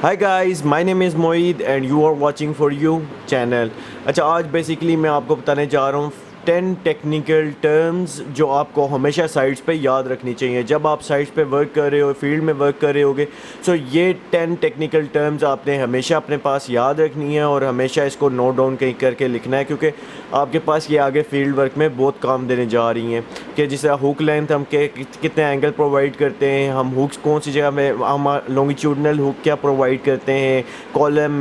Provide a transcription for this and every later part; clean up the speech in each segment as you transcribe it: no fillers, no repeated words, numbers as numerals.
Hi guys, my name is Moid and you are watching for you channel. अच्छा, आज basically मैं आपको बताने जा रहा हूँ 10 टेक्निकल टर्म्स जो आपको हमेशा साइट्स पे याद रखनी चाहिए। जब आप साइट्स पे वर्क कर रहे हो, फील्ड में वर्क कर रहे होगे, सो ये 10 टेक्निकल टर्म्स आपने हमेशा अपने पास याद रखनी है और हमेशा इसको नोट डाउन कहीं करके लिखना है, क्योंकि आपके पास ये आगे फील्ड वर्क में बहुत काम देने जा रही हैं। कि जिससे हुक लेंथ हम कितने एंगल प्रोवाइड करते हैं, हम हुक्स कौन सी जगह में, हम लॉन्गिट्यूडनल हुक क्या प्रोवाइड करते हैं, कॉलम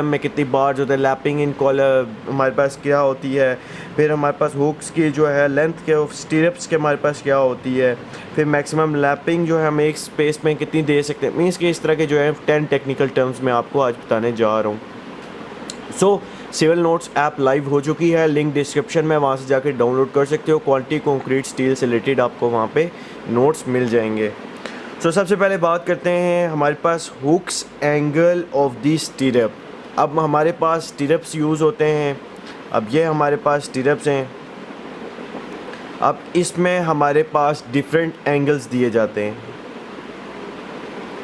में कितनी बार्स होते हैं, लैपिंग इन कॉलम हमारे पास क्या होती है, फिर हमारे पास हुक्स की जो है लेंथ के स्टीरप्स के हमारे पास क्या होती है, फिर मैक्सिमम लैपिंग जो है हम एक स्पेस में कितनी दे सकते हैं। मीन्स के इस तरह के जो है 10 टेक्निकल टर्म्स मैं आपको आज बताने जा रहा हूँ। So civil notes app live हो चुकी है, लिंक डिस्क्रिप्शन में, वहाँ से जाकर डाउनलोड कर सकते हो। क्वालिटी कंक्रीट स्टील से रिलेटेड आपको वहाँ पे नोट्स मिल जाएंगे। सो सबसे पहले बात करते हैं हमारे पास hooks angle of the stirrup. अब हमारे पास स्टीरप्स यूज़ होते हैं। अब ये हमारे पास स्टीरप्स हैं। अब इसमें हमारे पास डिफरेंट एंगल्स दिए जाते हैं।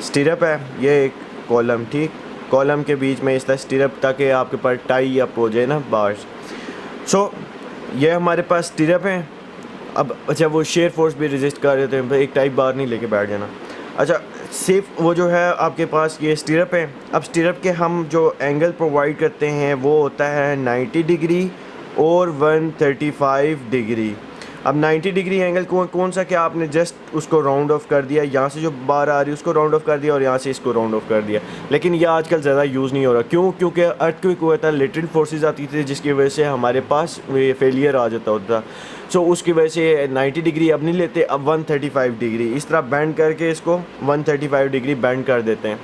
स्टीरप है, ये एक कॉलम, ठीक, कॉलम के बीच में इस तरह स्टीरप, ताकि आपके पास टाई अप हो जाए ना बार्स। सो ये हमारे पास स्टीरप हैं। अब अच्छा, वो शेयर फोर्स भी रेजिस्ट कर देते हैं, एक टाइप बार नहीं लेके बैठ जाना। अच्छा, सिर्फ वो जो है आपके पास ये स्टीरप है। अब स्टीरप के हम जो एंगल प्रोवाइड करते हैं वो होता है 90 डिग्री और 135 डिग्री। अब 90 डिग्री एंगल कौन सा, क्या आपने जस्ट उसको राउंड ऑफ कर दिया, यहाँ से जो बार आ रही है उसको राउंड ऑफ कर दिया और यहाँ से इसको राउंड ऑफ कर दिया। लेकिन ये आजकल ज़्यादा यूज़ नहीं हो रहा। क्यों? क्योंकि अर्थक्वेक हुआ था, लेटरल फोर्सेस आती थी, जिसकी वजह से हमारे पास फेलियर आ जाता होता। सो उसकी वजह से 90 डिग्री अब नहीं लेते, अब 135 डिग्री इस तरह बैंड करके इसको 135 डिग्री बैंड कर देते हैं।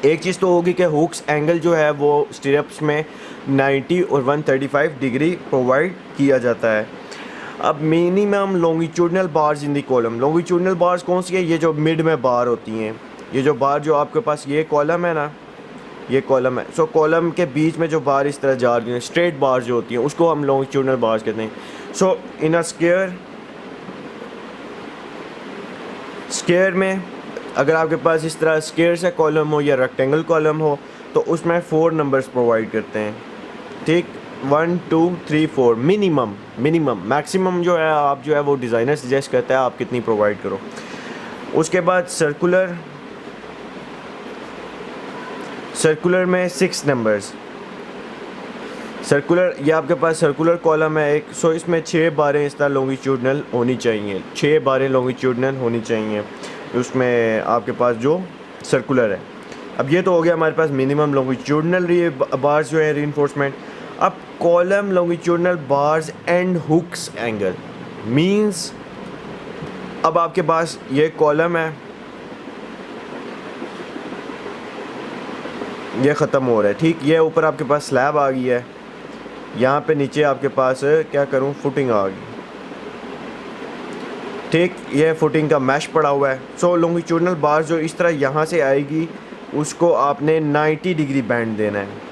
एक चीज़ तो होगी कि हुक्स एंगल जो है वो स्टीरप्स में 90 और 135 डिग्री प्रोवाइड किया जाता है। अब minimum longitudinal bars in the column. Longitudinal bars कौन सी है? ये जो मिड में बार होती हैं, ये जो बार जो आपके पास ये कॉलम है ना, ये कॉलम है। सो कॉलम के बीच में जो बार इस तरह जा रही हैं, स्ट्रेट बार जो होती हैं, उसको हम लॉन्गिट्यूडनल बार्स कहते हैं। सो इन अ स्क्वायर में अगर आपके पास इस तरह स्क्वायर से कॉलम हो या रेक्टेंगल कॉलम हो तो उसमें 4 नंबर्स प्रोवाइड करते हैं, ठीक, 1 2 3 4 मिनिमम। मैक्सिमम जो है आप जो है वो डिज़ाइनर सजेस्ट करता है आप कितनी प्रोवाइड करो। उसके बाद सर्कुलर में 6 नंबर्स। सर्कुलर, ये आपके पास सर्कुलर कॉलम है एक। सो इसमें 6 बारें इस तरह लॉन्गिट्यूडनल होनी चाहिए, 6 बारें लॉन्गिट्यूडनल होनी चाहिए उसमें आपके पास जो सर्कुलर है। अब ये तो हो गया हमारे पास मिनिमम लॉन्गिट्यूडनल बार्स जो है रीइंफोर्समेंट। अब column longitudinal bars and hooks angle means, अब आपके पास ये कॉलम है, ये ख़त्म हो रहा है, ठीक, ये ऊपर आपके पास स्लैब आ गई है, यहाँ पे नीचे आपके पास क्या करूँ, फुटिंग आ गई, ठीक, ये फुटिंग का मैश पड़ा हुआ है। सो लॉन्गिट्यूडनल बार जो इस तरह यहाँ से आएगी उसको आपने 90 डिग्री बैंड देना है।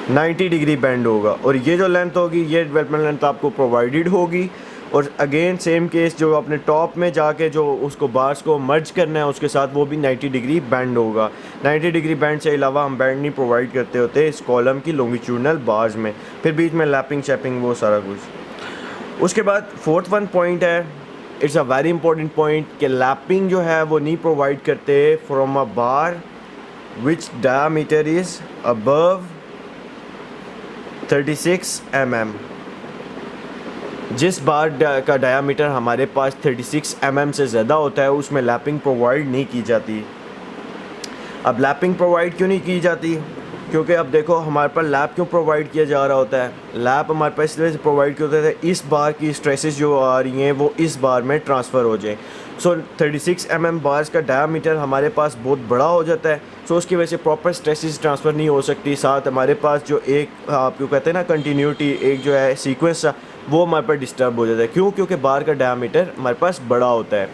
नाइन्टी डिग्री बैंड होगा और ये जो लेंथ होगी ये डेवलपमेंट लेंथ आपको प्रोवाइडेड होगी। और अगेन सेम केस, जो अपने टॉप में जाके जो उसको बार्स को मर्ज करना है उसके साथ वो भी 90 डिग्री बैंड होगा। 90 डिग्री बैंड से अलावा हम बैंड नहीं प्रोवाइड करते होते इस कॉलम की लॉन्गिट्यूडनल बार्स में। फिर बीच में लैपिंग शैपिंग वो सारा कुछ। उसके बाद फोर्थ वन पॉइंट है, it's a very important point, कि लैपिंग जो है वो नहीं प्रोवाइड करते from a bar which diameter is above 36 mm। जिस बार का डायामीटर हमारे पास 36 mm से ज़्यादा होता है उसमें लैपिंग प्रोवाइड नहीं की जाती। अब लैपिंग प्रोवाइड क्यों नहीं की जाती? क्योंकि अब देखो हमारे पास लैप क्यों प्रोवाइड किया जा रहा होता है। लैप हमारे पास इसलिए प्रोवाइड किया होता है इस बार की स्ट्रेसेस जो आ रही हैं वो इस बार में ट्रांसफ़र हो जाए। सो 36 mm बार्स का डायामीटर हमारे पास बहुत बड़ा हो जाता है। सो उसकी वजह से प्रॉपर स्ट्रेसेस ट्रांसफ़र नहीं हो सकती। साथ हमारे पास जो एक आपको कहते हैं ना कंटिन्यूटी, एक जो है सीक्वेंस, वो हमारे पास डिस्टर्ब हो जाता है। क्यों? क्योंकि बार का डायामीटर हमारे पास बड़ा होता है।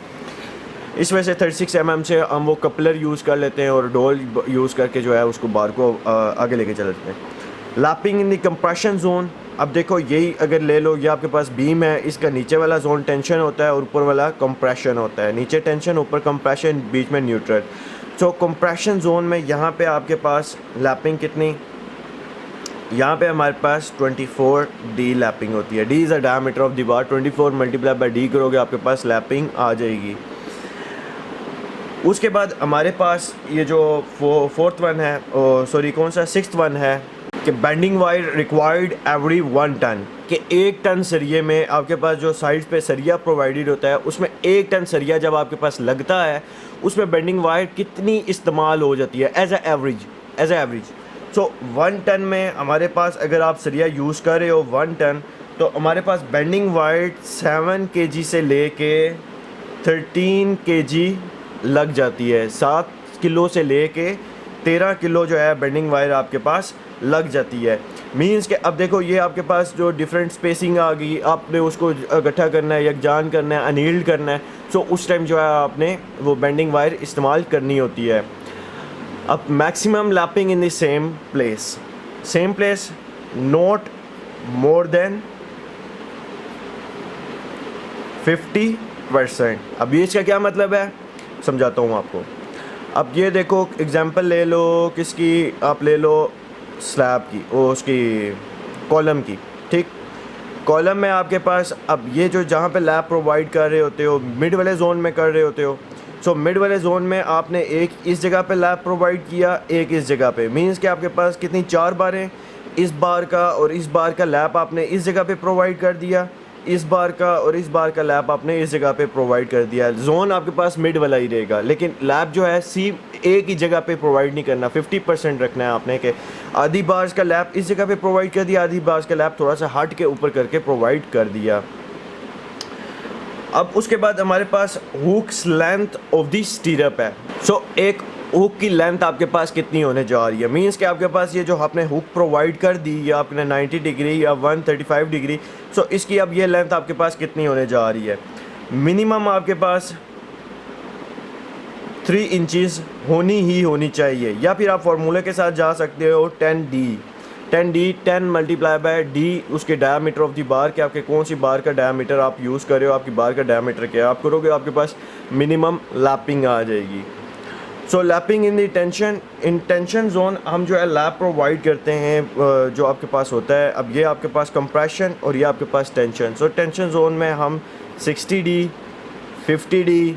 इस वजह से 36 mm से हम वो कपलर यूज़ कर लेते हैं और डोल यूज़ करके जो है उसको बार को आगे लेके चलते हैं। Lapping in the compression zone, अब देखो यही अगर ले लो, ये आपके पास बीम है, इसका नीचे वाला जोन टेंशन होता है और ऊपर वाला कंप्रेशन होता है। नीचे टेंशन, ऊपर कंप्रेशन, बीच में न्यूट्रल। सो कंप्रेशन जोन में यहाँ पे आपके पास लैपिंग कितनी, यहाँ पे हमारे पास 24 डी लैपिंग होती है। D is a diameter of the bar, 24 multiply by D करोगे आपके पास लैपिंग आ जाएगी। उसके बाद हमारे पास ये जो फोर्थ वन है, सॉरी कौन सा, सिक्स्थ वन है कि bending wire required every 1 ton, कि 1 टन सरिये में आपके पास जो साइड्स पे सरिया प्रोवाइडेड होता है उसमें 1 टन सरिया जब आपके पास लगता है उसमें बेंडिंग वायर कितनी इस्तेमाल हो जाती है as a average. So 1 ton में हमारे पास अगर आप सरिया यूज़ कर रहे हो 1 टन, तो हमारे पास बेंडिंग वायर 7 kg से लेके 13 kg लग जाती है। 7 किलो से लेके 13 किलो जो है बेंडिंग वायर आपके पास लग जाती है। मींस कि अब देखो ये आपके पास जो डिफरेंट स्पेसिंग आ गई, आपने उसको इकट्ठा करना है, यकजान करना है, अनील्ड करना है। सो उस टाइम जो है आपने वो बेंडिंग वायर इस्तेमाल करनी होती है। अब maximum lapping in the same place not more than 50%। अब ये इसका क्या मतलब है समझाता हूँ आपको। अब ये देखो एग्जांपल ले लो किसकी, आप ले लो स्लैब की, वो उसकी कॉलम की, ठीक। कॉलम में आपके पास अब ये जो जहाँ पे लैब प्रोवाइड कर रहे होते हो मिड वाले जोन में कर रहे होते हो। सो मिड वाले जोन में आपने एक इस जगह पे लैब प्रोवाइड किया, एक इस जगह पे। मींस कि आपके पास कितनी 4 बारें, इस बार का और इस बार का लैब आपने इस जगह पे प्रोवाइड कर दिया, इस बार का और इस बार का लैब आपने इस जगह पे प्रोवाइड कर दिया। जोन आपके पास मिड वाला ही रहेगा, लेकिन लैब जो है सी एक ही जगह पे प्रोवाइड नहीं करना, 50% रखना है आपने कि आधी बार्स का लैब इस जगह पे प्रोवाइड कर दिया, आधी बार्स का लैब थोड़ा सा हट के ऊपर करके प्रोवाइड कर दिया। अब उसके बाद हमारे पास hooks length of the stirrup है। सो एक हुक की लेंथ आपके पास कितनी होने जा रही है, मींस कि आपके पास ये जो आपने हुक प्रोवाइड कर दी या आपने 90 डिग्री या 135 डिग्री, सो इसकी अब ये लेंथ आपके पास कितनी होने जा रही है। मिनिमम आपके पास 3 इंचज़ होनी चाहिए, या फिर आप फार्मूले के साथ जा सकते हो 10 मल्टीप्लाई बाय डी उसके डायमीटर ऑफ दी बार, कि आपके कौन सी बार का डायमीटर आप यूज़ कर रहे हो, आपकी बार का डायमीटर क्या आप करोगे, आपके पास मिनिमम लैपिंग आ जाएगी। सो लैपिंग इन टेंशन जोन हम जो है लैप प्रोवाइड करते हैं जो आपके पास होता है। अब ये आपके पास कंप्रेशन और ये आपके पास टेंशन। सो टेंशन जोन में हम 60D 50D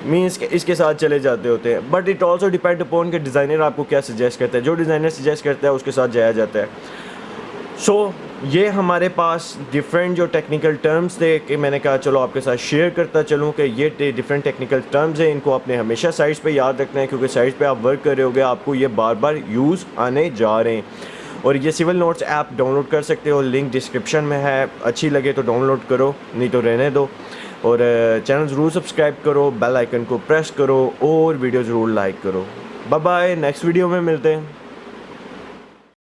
मीन्स के इसके साथ चले जाते होते हैं। But it also depend upon कि डिज़ाइनर आपको क्या सजेस्ट करता है, जो डिज़ाइनर सजेस्ट करता है उसके साथ जाया जाता है। सो ये हमारे पास डिफरेंट जो टेक्निकल टर्म्स थे कि मैंने कहा चलो आपके साथ शेयर करता चलूँ कि ये डिफरेंट टेक्निकल टर्म्स हैं, इनको आपने हमेशा साइट्स पे याद रखना है, क्योंकि साइट्स पे आप वर्क कर रहे होगे आपको ये बार बार यूज़ आने जा रहे हैं। और ये सिविल नोट्स ऐप डाउनलोड कर सकते हो, लिंक डिस्क्रिप्शन में है, अच्छी लगे तो डाउनलोड करो, नहीं तो रहने दो। और चैनल ज़रूर सब्सक्राइब करो, बेल आइकन को प्रेस करो और वीडियो ज़रूर लाइक करो। बाय बाय, नेक्स्ट वीडियो में मिलते हैं।